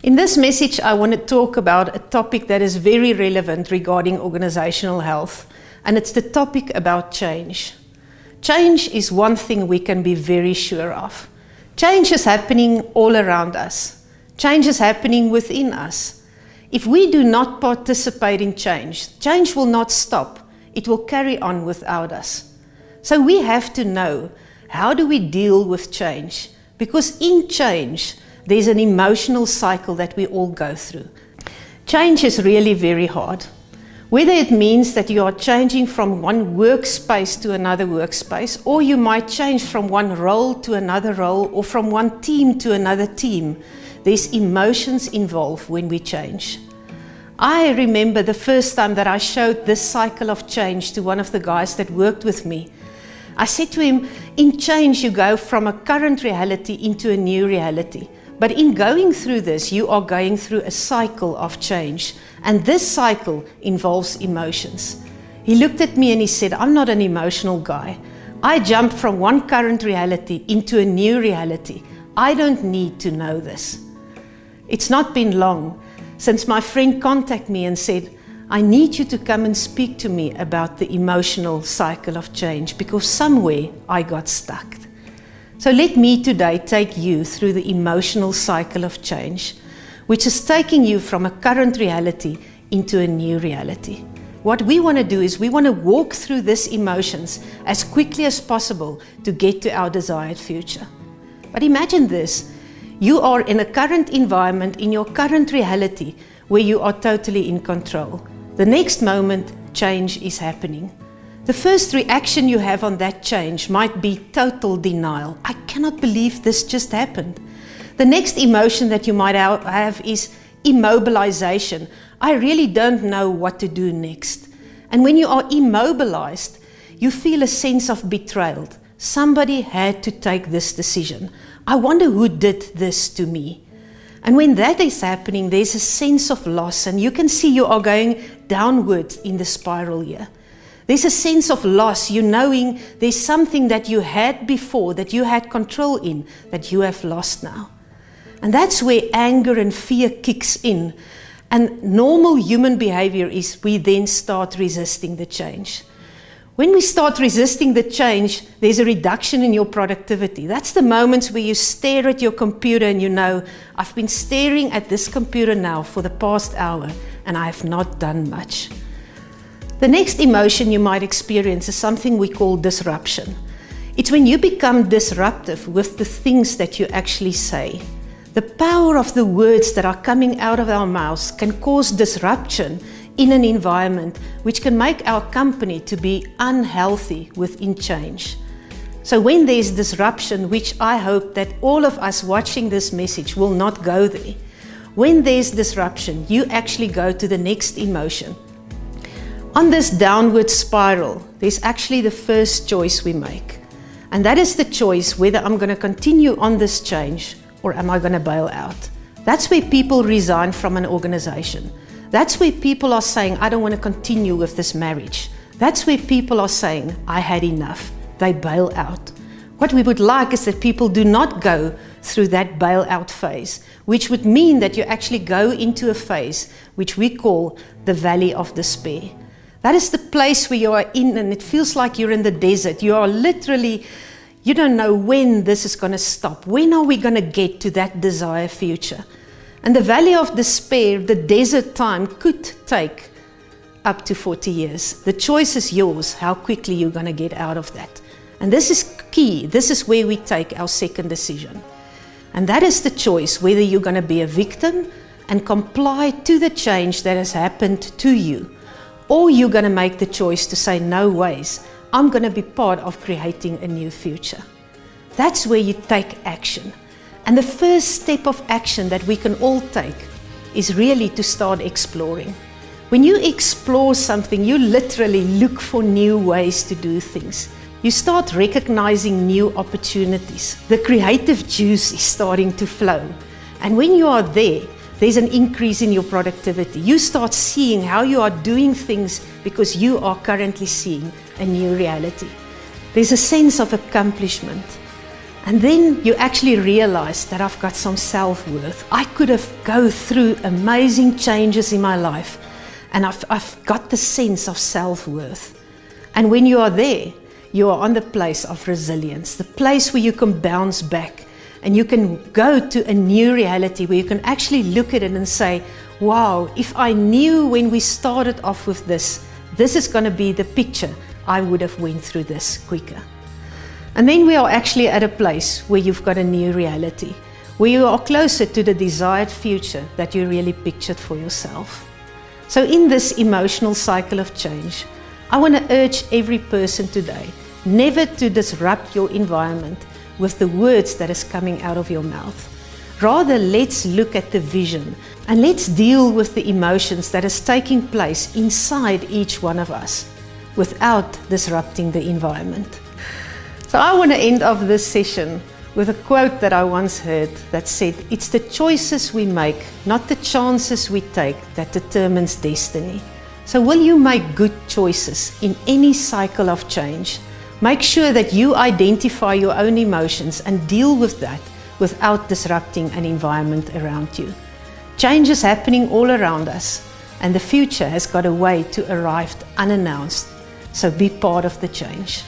In this message, I want to talk about a topic that is very relevant regarding organizational health, and it's the topic about change. Change is one thing we can be very sure of. Change is happening all around us. Change is happening within us. If we do not participate in change, change will not stop. It will carry on without us. So we have to know, how do we deal with change? Because in change, there's an emotional cycle that we all go through. Change is really very hard. Whether it means that you are changing from one workspace to another workspace, or you might change from one role to another role, or from one team to another team, there's emotions involved when we change. I remember the first time that I showed this cycle of change to one of the guys that worked with me. I said to him, in change you go from a current reality into a new reality. But in going through this, you are going through a cycle of change. And this cycle involves emotions. He looked at me and he said, I'm not an emotional guy. I jumped from one current reality into a new reality. I don't need to know this. It's not been long since my friend contacted me and said, I need you to come and speak to me about the emotional cycle of change because somewhere I got stuck. So let me today take you through the emotional cycle of change, which is taking you from a current reality into a new reality. What we want to do is we want to walk through these emotions as quickly as possible to get to our desired future. But imagine this, you are in a current environment, in your current reality, where you are totally in control. The next moment, change is happening. The first reaction you have on that change might be total denial. I cannot believe this just happened. The next emotion that you might have is immobilization. I really don't know what to do next. And when you are immobilized, you feel a sense of betrayal. Somebody had to take this decision. I wonder who did this to me. And when that is happening, there's a sense of loss, and you can see you are going downwards in the spiral here. There's a sense of loss, you knowing there's something that you had before, that you had control in, that you have lost now. And that's where anger and fear kicks in. And normal human behavior is we then start resisting the change. When we start resisting the change, there's a reduction in your productivity. That's the moments where you stare at your computer and you know, I've been staring at this computer now for the past hour and I have not done much. The next emotion you might experience is something we call disruption. It's when you become disruptive with the things that you actually say. The power of the words that are coming out of our mouths can cause disruption in an environment which can make our company to be unhealthy within change. So when there's disruption, which I hope that all of us watching this message will not go there, when there's disruption, you actually go to the next emotion. On this downward spiral, there's actually the first choice we make. And that is the choice whether I'm going to continue on this change or am I going to bail out. That's where people resign from an organization. That's where people are saying, I don't want to continue with this marriage. That's where people are saying, I had enough. They bail out. What we would like is that people do not go through that bailout phase, which would mean that you actually go into a phase which we call the valley of despair. That is the place where you are in and it feels like you're in the desert. You are literally, you don't know when this is going to stop. When are we going to get to that desired future? And the valley of despair, the desert time, could take up to 40 years. The choice is yours, how quickly you're going to get out of that. And this is key. This is where we take our second decision. And that is the choice, whether you're going to be a victim and comply to the change that has happened to you, or you're going to make the choice to say, no ways, I'm going to be part of creating a new future. That's where you take action. And the first step of action that we can all take is really to start exploring. When you explore something, you literally look for new ways to do things. You start recognizing new opportunities. The creative juice is starting to flow. And when you are there, there's an increase in your productivity. You start seeing how you are doing things because you are currently seeing a new reality. There's a sense of accomplishment. And then you actually realize that I've got some self-worth. I could have go through amazing changes in my life, and I've got the sense of self-worth. And when you are there, you are on the place of resilience, the place where you can bounce back and you can go to a new reality where you can actually look at it and say, wow, if I knew when we started off with this is going to be the picture, I would have went through this quicker. And then we are actually at a place where you've got a new reality, where you are closer to the desired future that you really pictured for yourself. So in this emotional cycle of change, I want to urge every person today never to disrupt your environment with the words that is coming out of your mouth. Rather, let's look at the vision and let's deal with the emotions that is taking place inside each one of us without disrupting the environment. So I want to end off this session with a quote that I once heard that said, "It's the choices we make, not the chances we take, that determines destiny." So will you make good choices in any cycle of change? Make sure that you identify your own emotions and deal with that without disrupting an environment around you. Change is happening all around us, and the future has got a way to arrive unannounced. So be part of the change.